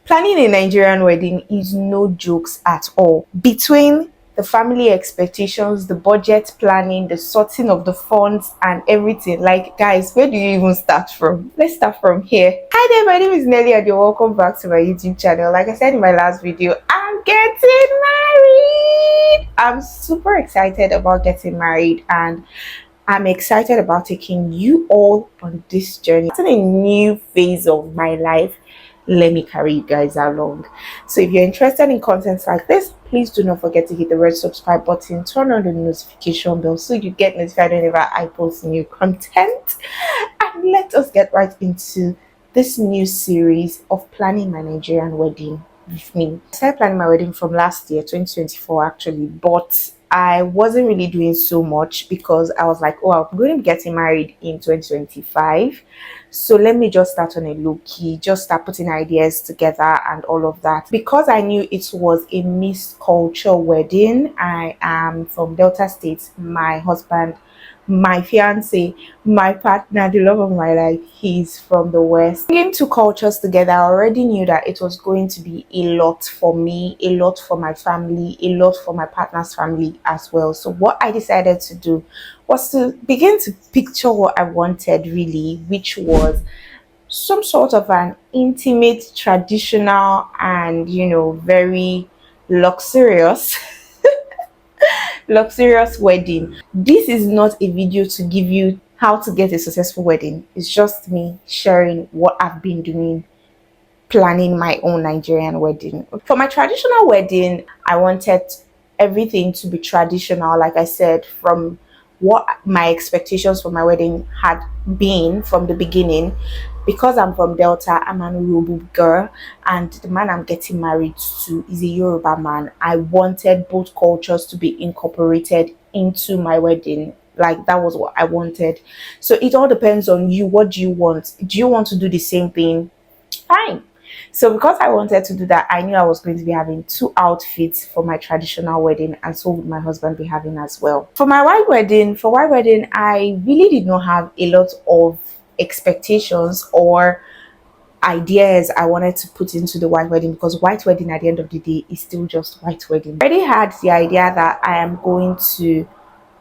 Planning a Nigerian wedding is no jokes at all. Between the family expectations, the budget planning, the sorting of the funds, and everything. Like, guys, where do you even start from? Let's start from here. Hi there, my name is Nelly, and you're welcome back to my YouTube channel. Like I said in my last video, I'm getting married. I'm super excited about getting married, and I'm excited about taking you all on this journey. It's a new phase of my life. Let me carry you guys along. So if you're interested in content like this, please do not forget to hit the red subscribe button, turn on the notification bell so you get notified whenever I post new content. And let us get right into this new series of planning my Nigerian wedding with me. I started planning my wedding from last year, 2024 actually, but I wasn't really doing so much because I was like, oh, I'm going to be getting married in 2025. So let me just start on a low key, just start putting ideas together and all of that. Because I knew it was a mixed culture wedding. I am from Delta State. My husband, my fiance, my partner, the love of my life, he's from the West. Bringing two cultures together, I already knew that it was going to be a lot for me, a lot for my family, a lot for my partner's family as well. So what I decided to do was to begin to picture what I wanted really, which was some sort of an intimate, traditional, and very luxurious luxurious wedding. This is not a video to give you how to get a successful wedding. It's just me sharing what I've been doing planning my own Nigerian wedding. For my traditional wedding, I wanted everything to be traditional, like I said, from what my expectations for my wedding had been from the beginning. Because I'm from Delta, I'm an Yoruba girl, and the man I'm getting married to is a Yoruba man. I wanted both cultures to be incorporated into my wedding. Like, that was what I wanted. So it all depends on you. What do you want? Do you want to do the same thing? Fine. So because I wanted to do that, I knew I was going to be having two outfits for my traditional wedding, and so would my husband be having as well. For white wedding, I really did not have a lot of expectations or ideas I wanted to put into the white wedding, because white wedding at the end of the day is still just white wedding. I already had the idea that I am going to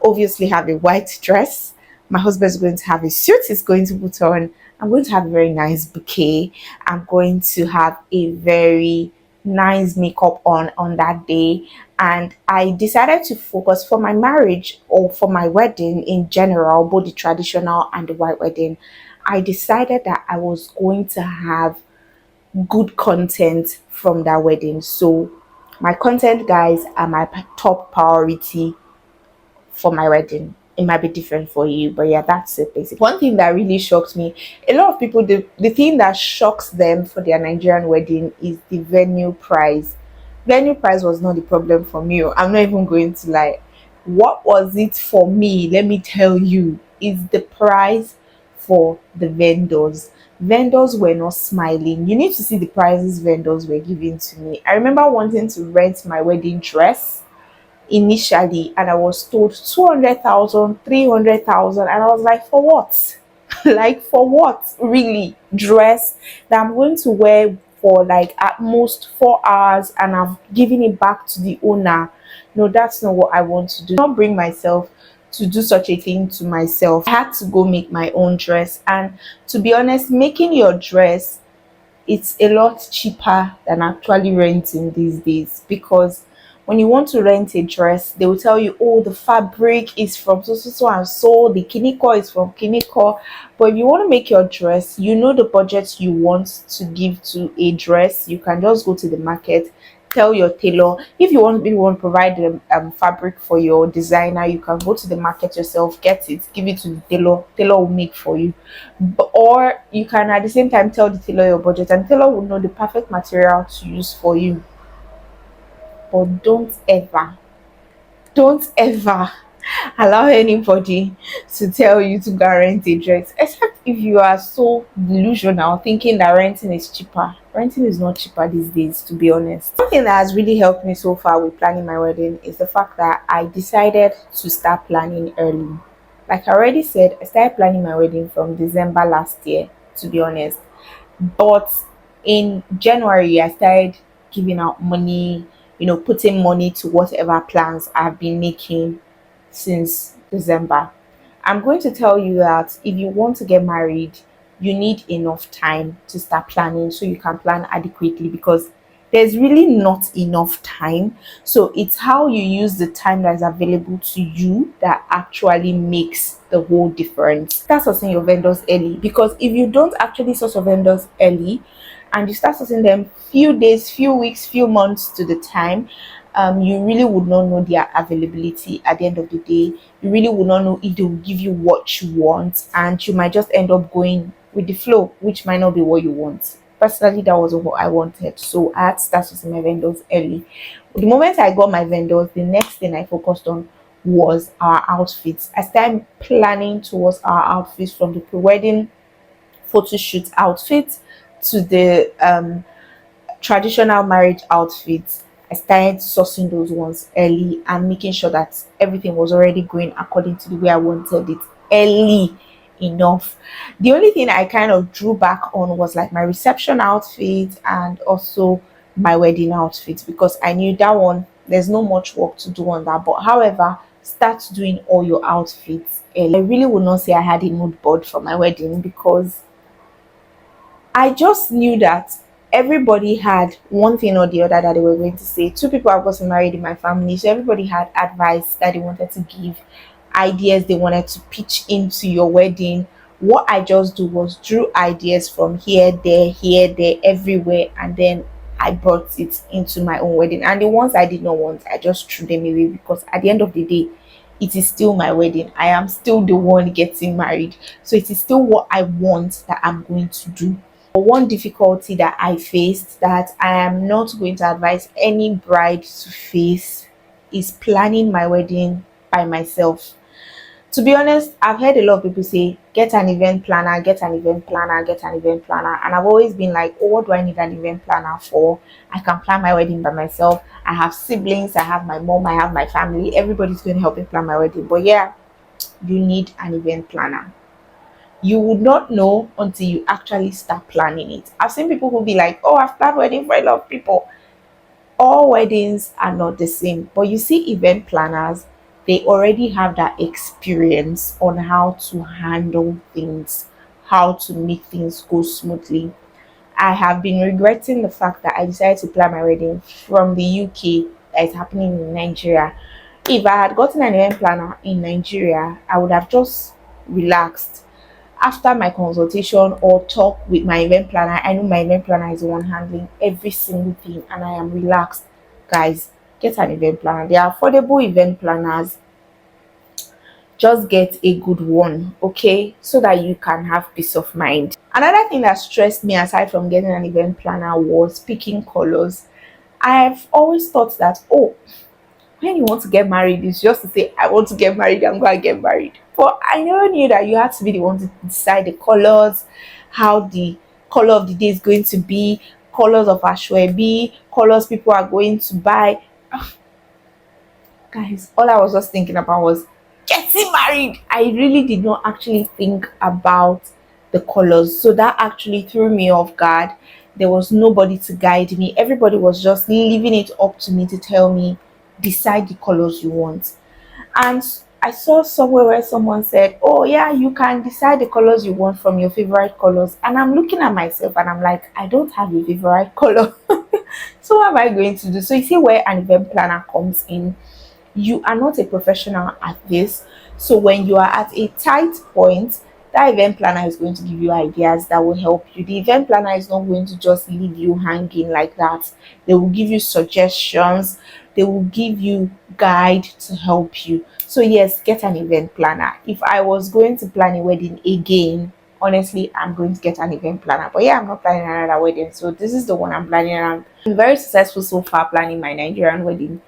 obviously have a white dress. My husband's going to have a suit he's going to put on. I'm going to have a very nice bouquet. I'm going to have a very nice makeup on that day. And I decided to focus for my marriage, or for my wedding in general, both the traditional and the white wedding. I decided that I was going to have good content from that wedding. So my content, guys, are my top priority for my wedding. It might be different for you, but yeah, that's it basically. One thing that really shocked me, a lot of people, the thing that shocks them for their Nigerian wedding is the venue price. Venue price was not the problem for me. I'm not even going to lie. What was it for me? Let me tell you, is the price for the vendors. Vendors were not smiling. You need to see the prices vendors were giving to me. I remember wanting to rent my wedding dress initially, and I was told 200,000, 300,000, and I was like, for what? Like, for what? Really? Dress that I'm going to wear for like at most 4 hours, and I've given it back to the owner? No, that's not what I want to do. I don't bring myself to do such a thing to myself. I had to go make my own dress, and to be honest, making your dress, it's a lot cheaper than actually renting these days, because when you want to rent a dress, they will tell you, oh, the fabric is from so and so, the kiniko is from kiniko. But if you want to make your dress, you know the budget you want to give to a dress, you can just go to the market, tell your tailor. If you want to provide the fabric for your designer, you can go to the market yourself, get it, give it to the tailor will make for you. Or you can at the same time tell the tailor your budget, and tailor will know the perfect material to use for you. But don't ever allow anybody to tell you to go rent a dress, except if you are so delusional thinking that renting is cheaper. Renting is not cheaper these days, to be honest. One thing that has really helped me so far with planning my wedding is the fact that I decided to start planning early. Like I already said, I started planning my wedding from December last year, to be honest. But In January, I started giving out money, putting money to whatever plans I've been making since December. I'm going to tell you that if you want to get married, you need enough time to start planning so you can plan adequately, because there's really not enough time. So it's how you use the time that is available to you that actually makes the whole difference. Start sourcing your vendors early, because if you don't actually source your vendors early and you start sourcing them few days, few weeks, few months to the time, you really would not know their availability at the end of the day. You really would not know if they will give you what you want, and you might just end up going with the flow, which might not be what you want. Personally, that was what I wanted, so I had to start with my vendors early. The moment I got my vendors, the next thing I focused on was our outfits. I started planning towards our outfits, from the pre-wedding photo shoot outfit to the traditional marriage outfits. I started sourcing those ones early and making sure that everything was already going according to the way I wanted it early enough. The only thing I kind of drew back on was like my reception outfit and also my wedding outfit, because I knew that one there's no much work to do on that. But however, start doing all your outfits early. I really would not say I had a mood board for my wedding, because I just knew that everybody had one thing or the other that they were going to say. Two people have gotten married in my family, so everybody had advice that they wanted to give, ideas they wanted to pitch into your wedding. What I just do was drew ideas from here, there, everywhere, and then I brought it into my own wedding. And the ones I did not want, I just threw them away, because at the end of the day, it is still my wedding. I am still the one getting married. So it is still what I want that I'm going to do. One difficulty that I faced that I am not going to advise any bride to face is planning my wedding by myself. To be honest, I've heard a lot of people say, get an event planner, get an event planner, get an event planner. And I've always been like, oh, what do I need an event planner for? I can plan my wedding by myself. I have siblings, I have my mom, I have my family. Everybody's going to help me plan my wedding. But yeah, you need an event planner. You would not know until you actually start planning it. I've seen people who be like, oh, I've planned wedding for a lot of people. All weddings are not the same. But you see, event planners, they already have that experience on how to handle things, how to make things go smoothly. I have been regretting the fact that I decided to plan my wedding from the UK that is happening in Nigeria. If I had gotten an event planner in Nigeria, I would have just relaxed after my consultation or talk with my event planner. I know my event planner is the one handling every single thing, and I am relaxed. Guys, get an event planner. They are affordable event planners. Just get a good one, okay, so that you can have peace of mind. Another thing that stressed me aside from getting an event planner was picking colors. I've always thought that, oh, when you want to get married, it's just to say, I want to get married, I'm going to get married. But I never knew that you had to be the one to decide the colors, how the color of the day is going to be, colors of ashwebi, colors people are going to buy. Guys, all I was just thinking about was getting married. I really did not actually think about the colors. So that actually threw me off guard. There was nobody to guide me. Everybody was just leaving it up to me to tell me, decide the colors you want. And I saw somewhere where someone said, oh, yeah, you can decide the colors you want from your favorite colors. And I'm looking at myself and I'm like, I don't have a favorite color. So, what am I going to do? So, you see where an event planner comes in. You are not a professional at this. So when you are at a tight point, that event planner is going to give you ideas that will help you. The event planner is not going to just leave you hanging like that. They will give you suggestions, they will give you guide to help you. So yes, get an event planner. If I was going to plan a wedding again, honestly, I'm going to get an event planner. But yeah, I'm not planning another wedding, so this is the one I'm planning. And I'm very successful so far planning my Nigerian wedding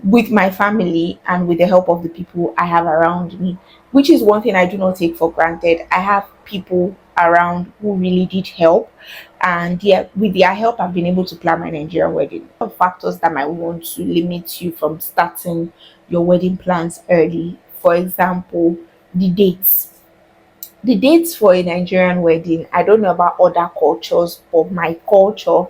with my family and with the help of the people I have around me, which is one thing I do not take for granted. I have people around who really did help, and yeah, with their help, I've been able to plan my Nigerian wedding. Some factors that might want to limit you from starting your wedding plans early, for example, the dates. The dates for a Nigerian wedding, I don't know about other cultures, but my culture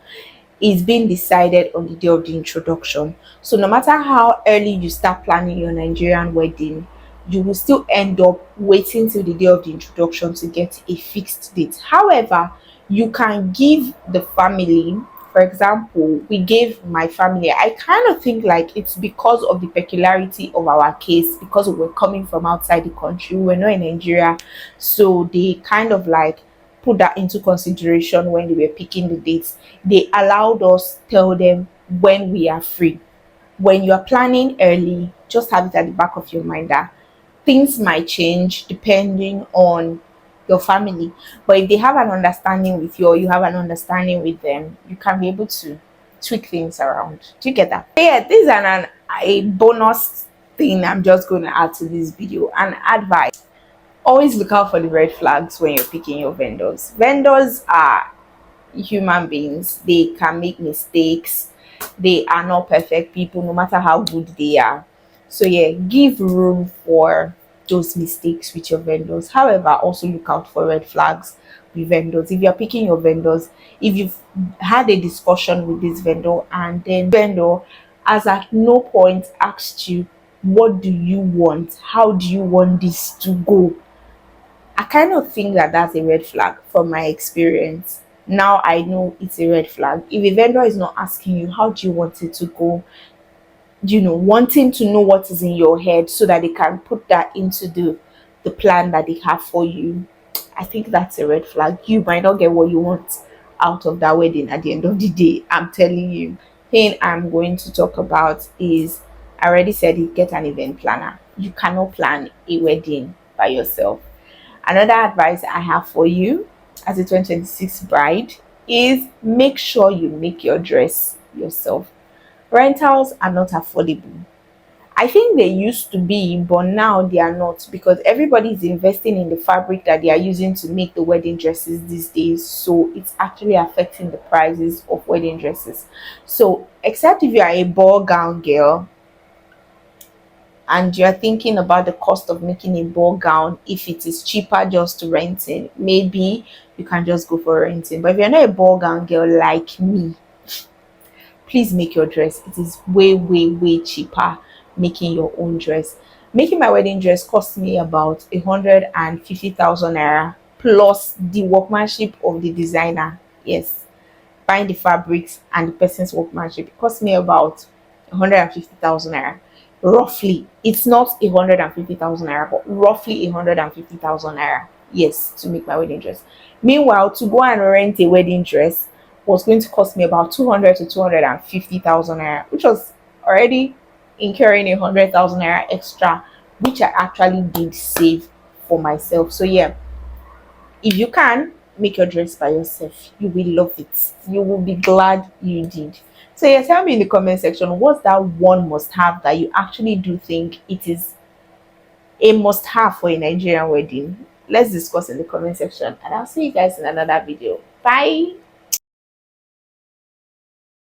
is being decided on the day of the introduction. So no matter how early you start planning your Nigerian wedding, you will still end up waiting till the day of the introduction to get a fixed date. However, you can give the family, for example, we gave my family, I kind of think like it's because of the peculiarity of our case, because we're coming from outside the country, we're not in Nigeria, so they kind of like put that into consideration when they were picking the dates. They allowed us tell them when we are free. When you are planning early, just have it at the back of your mind that things might change depending on your family. But if they have an understanding with you or you have an understanding with them, you can be able to tweak things around. Do you get that? Yeah, this is a bonus thing I'm just going to add to this video. An advice: always look out for the red flags when you're picking your vendors. Vendors are human beings, they can make mistakes, they are not perfect people no matter how good they are. So yeah, give room for those mistakes with your vendors. However, also look out for red flags with vendors. If you're picking your vendors, if you've had a discussion with this vendor and then vendor has at no point asked you, what do you want, how do you want this to go, I kind of think that that's a red flag from my experience. Now I know it's a red flag. If a vendor is not asking you, how do you want it to go? Wanting to know what is in your head so that they can put that into the plan that they have for you. I think that's a red flag. You might not get what you want out of that wedding at the end of the day. I'm telling you. Thing I'm going to talk about is, I already said it, get an event planner. You cannot plan a wedding by yourself. Another advice I have for you as a 2026 bride is make sure you make your dress yourself. Rentals are not affordable. I think they used to be, but now they are not, because everybody is investing in the fabric that they are using to make the wedding dresses these days. So it's actually affecting the prices of wedding dresses. So, except if you are a ball gown girl and you're thinking about the cost of making a ball gown, if it is cheaper just to renting, maybe you can just go for renting. But if you're not a ball gown girl like me, please make your dress. It is way, way, way cheaper making your own dress. Making my wedding dress cost me about 150,000 naira plus the workmanship of the designer. Yes, buying the fabrics and the person's workmanship, it cost me about 150,000 naira. Roughly, it's not 150,000 naira, but roughly 150,000 naira. Yes, to make my wedding dress. Meanwhile, to go and rent a wedding dress was going to cost me about 200 to 250,000 naira, which was already incurring 100,000 naira extra, which I actually did save for myself. So yeah, if you can make your dress by yourself, you will love it. You will be glad you did. So yeah, tell me in the comment section, what's that one must have that you actually do think it is a must have for a Nigerian wedding? Let's discuss in the comment section, and I'll see you guys in another video. Bye.